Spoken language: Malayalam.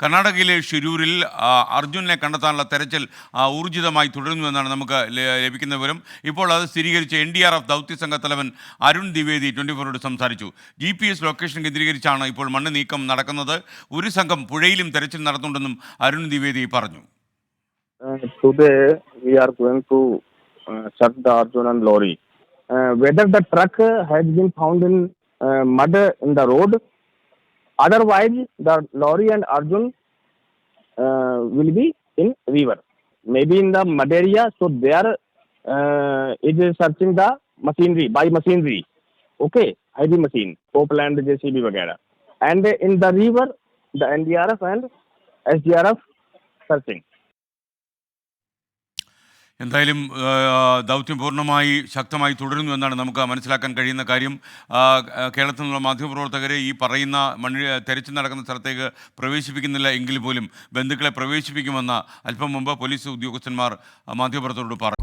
കർണാടകയിലെ ഷിരൂരിൽ അർജുനെ കണ്ടെത്താനുള്ള തെരച്ചിൽ ഊർജിതമായി തുടരുന്നുവെന്നാണ് നമുക്ക് ലഭിക്കുന്ന വിവരം. ഇപ്പോൾ അത് സ്ഥിരീകരിച്ച NDRF ദൗത്യസംഘ തലവൻ അരുൺ ദ്വിവേദി 24 സംസാരിച്ചു. GPS ലൊക്കേഷൻ കേന്ദ്രീകരിച്ചാണ് ഇപ്പോൾ മണ്ണ് നീക്കം നടക്കുന്നത്. ഒരു സംഘം പുഴയിലും തെരച്ചിൽ നടത്തുന്നുണ്ടെന്നും അരുൺ ദ്വിവേദി പറഞ്ഞു. Today we are going to search the Arjun and lorry. Whether the truck has been found in mud in the road, otherwise the lorry and Arjun will be in river, maybe in the mud area. So there it is searching the machinery by machinery, okay, heavy machine, Copeland, JCB वगैरह, and in the river the NDRF and SDRF searching. എന്തായാലും ദൗത്യം പൂർണ്ണമായി ശക്തമായി തുടരുന്നു എന്നാണ് നമുക്ക് മനസ്സിലാക്കാൻ കഴിയുന്ന കാര്യം. കേരളത്തിൽ നിന്നുള്ള മാധ്യമപ്രവർത്തകരെ ഈ പറയുന്ന തെരച്ചിൽ നടക്കുന്ന സ്ഥലത്തേക്ക് പ്രവേശിപ്പിക്കുന്നില്ല എങ്കിൽ പോലും ബന്ധുക്കളെ പ്രവേശിപ്പിക്കുമെന്ന് അല്പം മുമ്പ് പോലീസ് ഉദ്യോഗസ്ഥന്മാർ മാധ്യമപ്രവർത്തകരോട് പറഞ്ഞു.